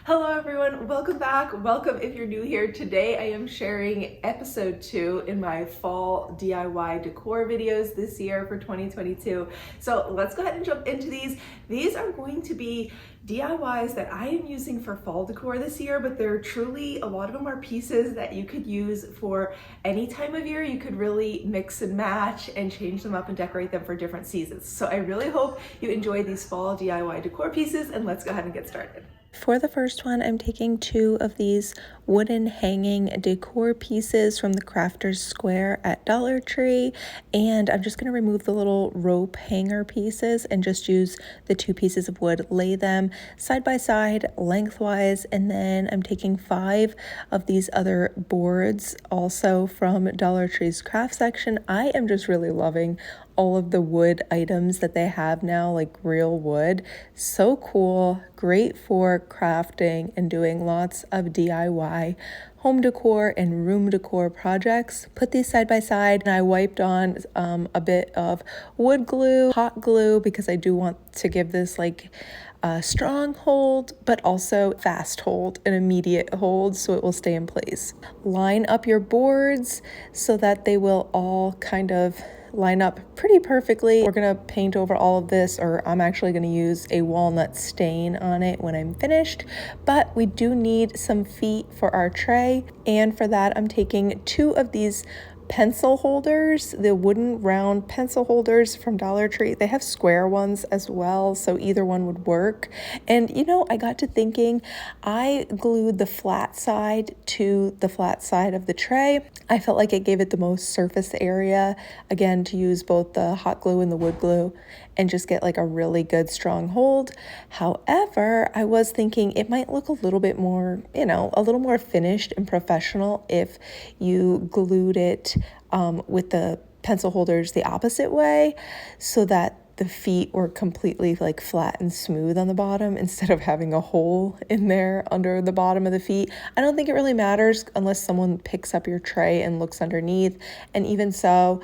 Hello everyone, welcome back. Welcome if you're new here. Today I am sharing episode 2 in my fall DIY decor videos this year for 2022. So let's go ahead and jump into these. These are going to be DIYs that I am using for fall decor this year, but they're truly, a lot of them are pieces that you could use for any time of year. You could really mix and match and change them up and decorate them for different seasons. So I really hope you enjoy these fall DIY decor pieces, and let's go ahead and get started. For the first one, I'm taking 2 of these wooden hanging decor pieces from the Crafter's Square at Dollar Tree, and I'm just going to remove the little rope hanger pieces and just use the 2 pieces of wood, lay them side by side lengthwise, and then I'm taking 5 of these other boards also from Dollar Tree's craft section. I am just really loving all of the wood items that they have now, like real wood. So cool, great for crafting and doing lots of DIY home decor and room decor projects. Put these side by side, and I wiped on a bit of wood glue, hot glue, because I do want to give this like a strong hold, but also fast hold, an immediate hold, so it will stay in place. Line up your boards so that they will all kind of line up pretty perfectly. We're gonna paint over all of this, or I'm actually gonna use a walnut stain on it when I'm finished, but we do need some feet for our tray, and for that I'm taking 2 of these pencil holders, the wooden round pencil holders from Dollar Tree. They have square ones as well, so either one would work. And you know, I got to thinking, I glued the flat side to the flat side of the tray. I felt like it gave it the most surface area, again, to use both the hot glue and the wood glue and just get like a really good strong hold. However, I was thinking it might look a little bit more, a little more finished and professional if you glued it with the pencil holders the opposite way, so that the feet were completely like flat and smooth on the bottom instead of having a hole in there under the bottom of the feet. I don't think it really matters unless someone picks up your tray and looks underneath, and even so,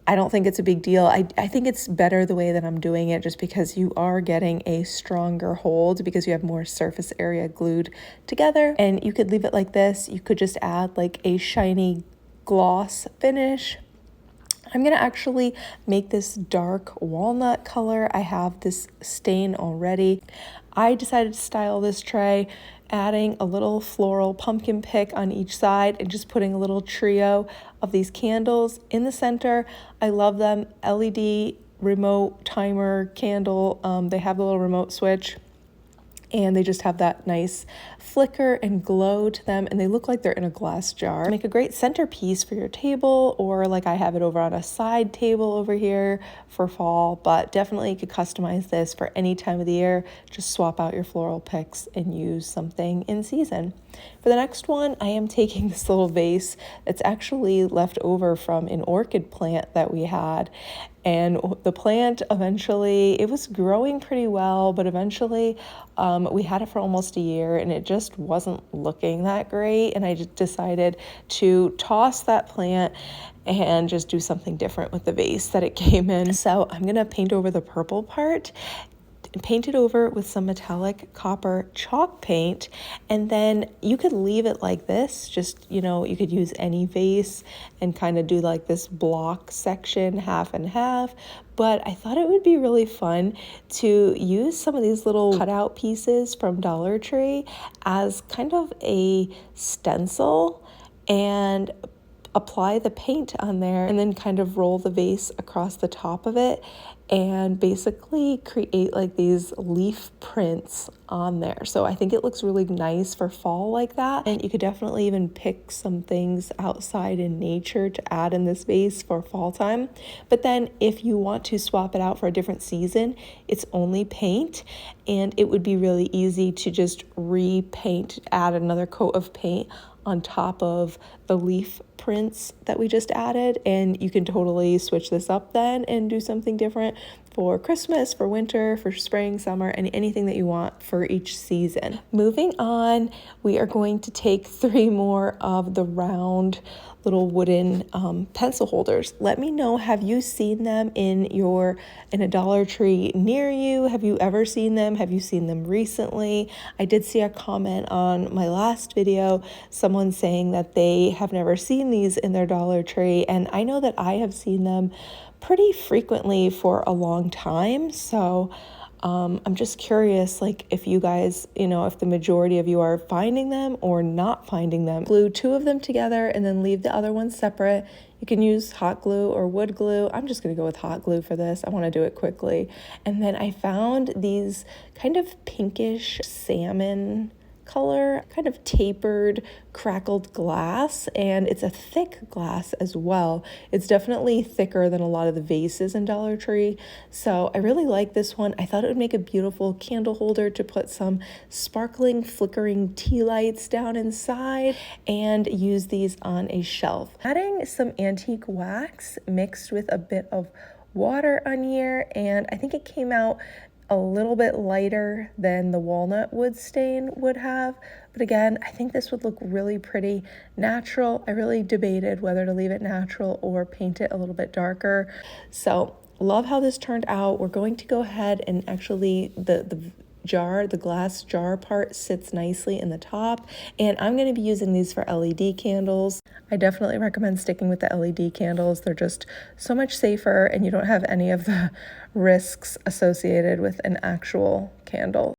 I don't think it's a big deal. I think it's better the way that I'm doing it, just because you are getting a stronger hold because you have more surface area glued together. And you could leave it like this. You could just add like a shiny gloss finish. I'm gonna actually make this dark walnut color. I have this stain already. I decided to style this tray adding a little floral pumpkin pick on each side and just putting a little trio of these candles in the center. I love them. LED remote timer candle. They have the little remote switch, and they just have that nice flicker and glow to them, and they look like they're in a glass jar. Make a great centerpiece for your table, or like I have it over on a side table over here for fall, but definitely you could customize this for any time of the year. Just swap out your floral picks and use something in season. For the next one, I am taking this little vase that's actually left over from an orchid plant that we had. And the plant eventually, it was growing pretty well, but eventually we had it for almost a year and it just wasn't looking that great. And I just decided to toss that plant and just do something different with the vase that it came in. So I'm gonna paint over the purple part, paint it over with some metallic copper chalk paint, and then you could leave it like this. Just, you could use any vase and kind of do like this block section, half and half. But I thought it would be really fun to use some of these little cutout pieces from Dollar Tree as kind of a stencil and apply the paint on there, and then kind of roll the vase across the top of it and basically create like these leaf prints on there. So I think it looks really nice for fall like that. And you could definitely even pick some things outside in nature to add in this vase for fall time. But then if you want to swap it out for a different season, it's only paint, and it would be really easy to just repaint, add another coat of paint on top of the leaf prints that we just added, and you can totally switch this up then and do something different for Christmas, for winter, for spring, summer, and anything that you want for each season. Moving on, we are going to take 3 more of the round little wooden pencil holders. Let me know, have you seen them in a Dollar Tree near you? Have you ever seen them? Have you seen them recently? I did see a comment on my last video, someone saying that they have never seen these in their Dollar Tree, and I know that I have seen them pretty frequently for a long time. So I'm just curious, like, if you guys, if the majority of you are finding them or not finding them. Glue 2 of them together and then leave the other one separate. You can use hot glue or wood glue. I'm just gonna go with hot glue for this. I wanna do it quickly. And then I found these kind of pinkish salmon color, kind of tapered, crackled glass, and it's a thick glass as well. It's definitely thicker than a lot of the vases in Dollar Tree, so I really like this one. I thought it would make a beautiful candle holder to put some sparkling, flickering tea lights down inside and use these on a shelf. Adding some antique wax mixed with a bit of water on here, and I think it came out a little bit lighter than the walnut wood stain would have, but again, I think this would look really pretty natural. I really debated whether to leave it natural or paint it a little bit darker. So love how this turned out. We're going to go ahead and actually the glass jar part sits nicely in the top, and I'm going to be using these for LED candles. I definitely recommend sticking with the LED candles. They're just so much safer, and you don't have any of the risks associated with an actual candle.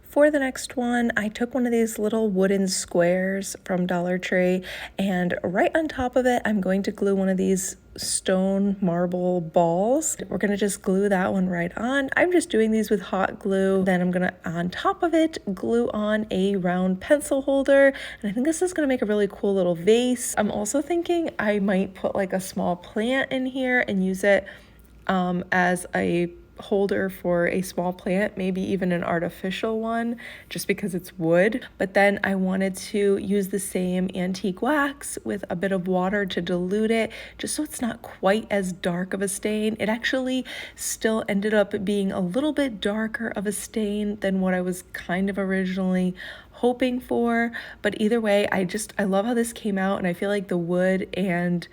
For the next one, I took one of these little wooden squares from Dollar Tree, and right on top of it, I'm going to glue one of these stone marble balls. We're gonna just glue that one right on. I'm just doing these with hot glue. Then I'm gonna, on top of it, glue on a round pencil holder. And I think this is gonna make a really cool little vase. I'm also thinking I might put like a small plant in here and use it as a holder for a small plant, maybe even an artificial one, just because it's wood. But then I wanted to use the same antique wax with a bit of water to dilute it, just so it's not quite as dark of a stain. It actually still ended up being a little bit darker of a stain than what I was kind of originally hoping for. But either way, I love how this came out, and I feel like the wood, and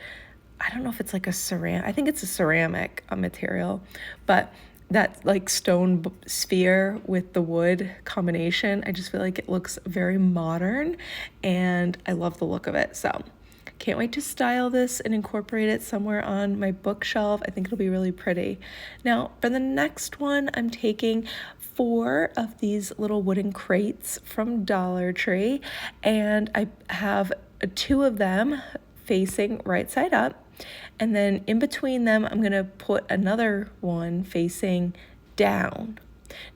I don't know if it's like a ceramic, I think it's a ceramic material, but that like stone sphere with the wood combination, I just feel like it looks very modern, and I love the look of it. So can't wait to style this and incorporate it somewhere on my bookshelf. I think it'll be really pretty. Now for the next one, I'm taking 4 of these little wooden crates from Dollar Tree, and I have 2 of them facing right side up. And then in between them, I'm gonna put another one facing down.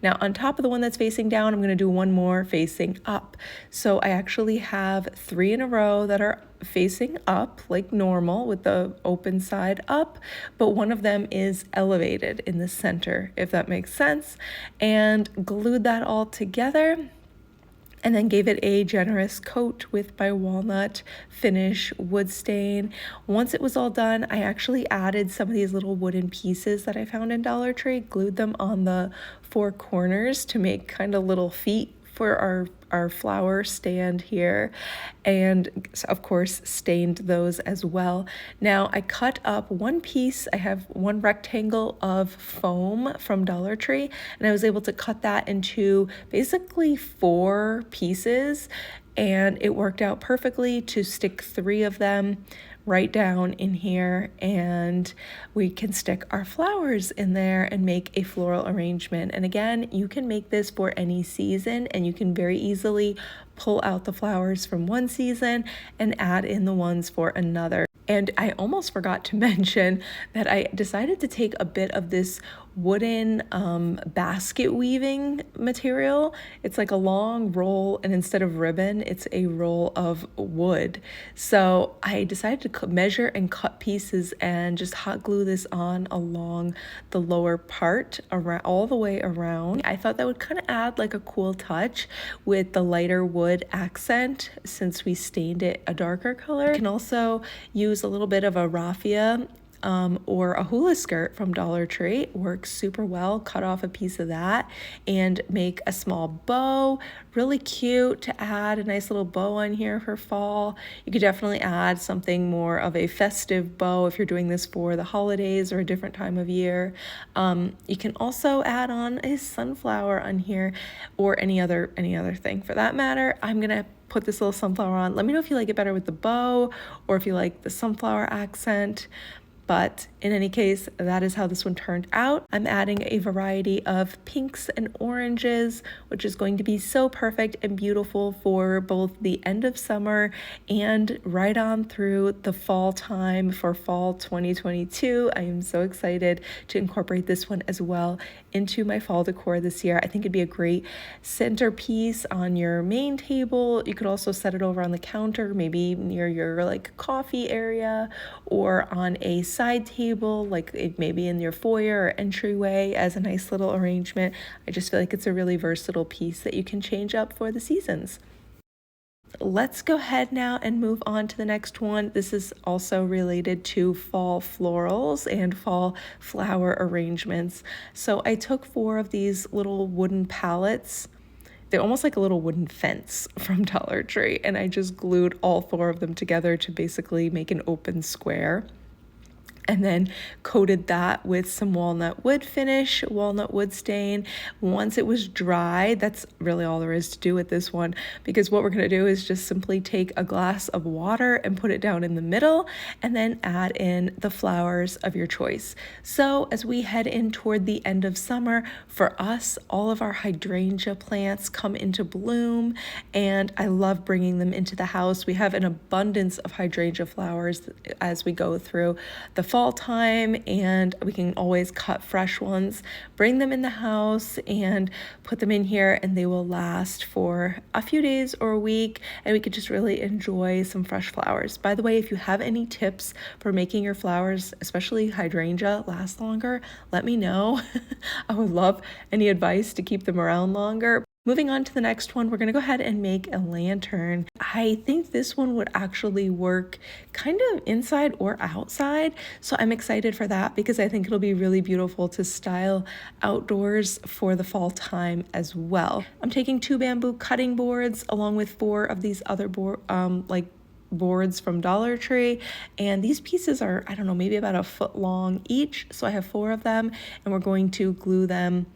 Now on top of the one that's facing down, I'm gonna do one more facing up. So I actually have 3 in a row that are facing up like normal with the open side up, but one of them is elevated in the center, if that makes sense, and glued that all together. And then gave it a generous coat with my walnut finish wood stain. Once it was all done, I actually added some of these little wooden pieces that I found in Dollar Tree, glued them on the 4 corners to make kind of little feet for our flower stand here, and of course stained those as well. Now I cut up one piece. I have one rectangle of foam from Dollar Tree, and I was able to cut that into basically 4 pieces, and it worked out perfectly to stick 3 of them right down in here, and we can stick our flowers in there and make a floral arrangement. And again, you can make this for any season, and you can very easily pull out the flowers from one season and add in the ones for another. And I almost forgot to mention that I decided to take a bit of this wooden basket weaving material. It's like a long roll, and instead of ribbon, it's a roll of wood. So I decided to measure and cut pieces and just hot glue this on along the lower part, around all the way around. I thought that would kind of add like a cool touch with the lighter wood accent, since we stained it a darker color. You can also use a little bit of a raffia or a hula skirt from Dollar Tree. Works super well. Cut off a piece of that and make a small bow. Really cute to add a nice little bow on here for fall. You could definitely add something more of a festive bow if you're doing this for the holidays or a different time of year. You can also add on a sunflower on here, or any other thing for that matter. I'm gonna put this little sunflower on. Let me know if you like it better with the bow or if you like the sunflower accent. But in any case, that is how this one turned out. I'm adding a variety of pinks and oranges, which is going to be so perfect and beautiful for both the end of summer and right on through the fall time for fall 2022. I am so excited to incorporate this one as well into my fall decor this year. I think it'd be a great centerpiece on your main table. You could also set it over on the counter, maybe near your like coffee area, or on a side table, like it maybe in your foyer or entryway as a nice little arrangement. I just feel like it's a really versatile piece that you can change up for the seasons. Let's go ahead now and move on to the next one. This is also related to fall florals and fall flower arrangements. So I took 4 of these little wooden pallets. They're almost like a little wooden fence from Dollar Tree, and I just glued all 4 of them together to basically make an open square. And then coated that with some walnut wood finish, walnut wood stain. Once it was dry, that's really all there is to do with this one, because what we're gonna do is just simply take a glass of water and put it down in the middle, and then add in the flowers of your choice. So as we head in toward the end of summer, for us, all of our hydrangea plants come into bloom, and I love bringing them into the house. We have an abundance of hydrangea flowers as we go through the fall time, and we can always cut fresh ones, bring them in the house and put them in here, and they will last for a few days or a week, and we could just really enjoy some fresh flowers. By the way, if you have any tips for making your flowers, especially hydrangea, last longer, let me know. I would love any advice to keep them around longer. Moving on to the next one, we're gonna go ahead and make a lantern. I think this one would actually work kind of inside or outside. So I'm excited for that because I think it'll be really beautiful to style outdoors for the fall time as well. I'm taking 2 bamboo cutting boards along with 4 of these other boards from Dollar Tree, and these pieces are, I don't know, maybe about a foot long each. So I have 4 of them, and we're going to glue them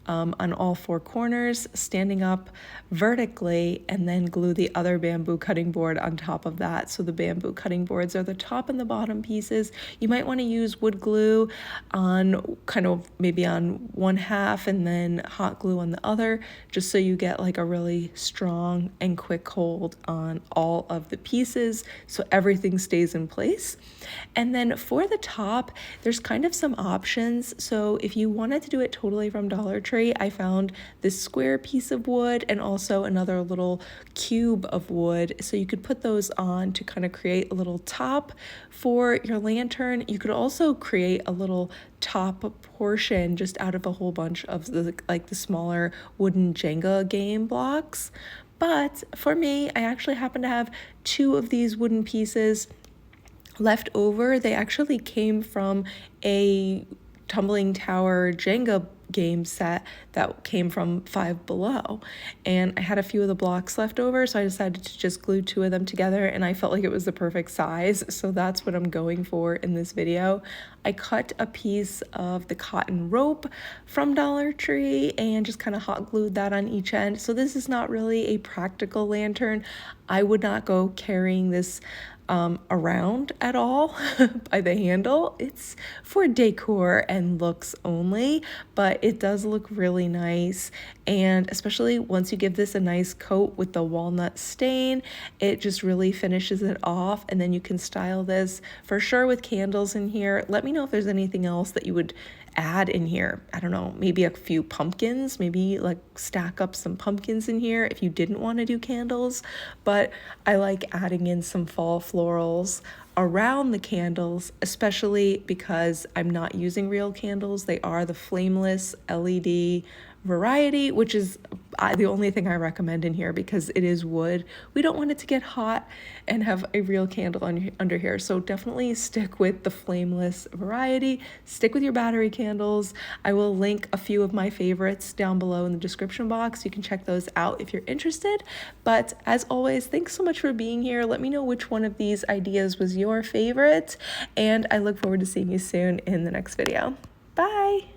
on all 4 corners, standing up vertically, and then glue the other bamboo cutting board on top of that. So the bamboo cutting boards are the top and the bottom pieces. You might want to use wood glue on kind of maybe on one half and then hot glue on the other, just so you get like a really strong and quick hold on all of the pieces so everything stays in place. And then for the top, there's kind of some options. So if you wanted to do it totally from Dollar Tree, I found this square piece of wood and also another little cube of wood. So you could put those on to kind of create a little top for your lantern. You could also create a little top portion just out of a whole bunch of the smaller wooden Jenga game blocks. But for me, I actually happen to have 2 of these wooden pieces left over. They actually came from a tumbling tower Jenga game set that came from Five Below, and I had a few of the blocks left over, so I decided to just glue 2 of them together, and I felt like it was the perfect size, so that's what I'm going for in this video. I cut a piece of the cotton rope from Dollar Tree and just kind of hot glued that on each end. So this is not really a practical lantern. I would not go carrying this around at all by the handle. It's for decor and looks only, but it does look really nice, and especially once you give this a nice coat with the walnut stain, it just really finishes it off. And then you can style this for sure with candles in here. Let me know if there's anything else that you would add in here. I don't know, maybe a few pumpkins, maybe like stack up some pumpkins in here if you didn't want to do candles. But I like adding in some fall florals around the candles, especially because I'm not using real candles. They are the flameless LED variety, which is the only thing I recommend in here because it is wood. We don't want it to get hot and have a real candle under here. So definitely stick with the flameless variety. Stick with your battery candles. I will link a few of my favorites down below in the description box. You can check those out if you're interested. But as always, thanks so much for being here. Let me know which one of these ideas was your favorite, and I look forward to seeing you soon in the next video. Bye!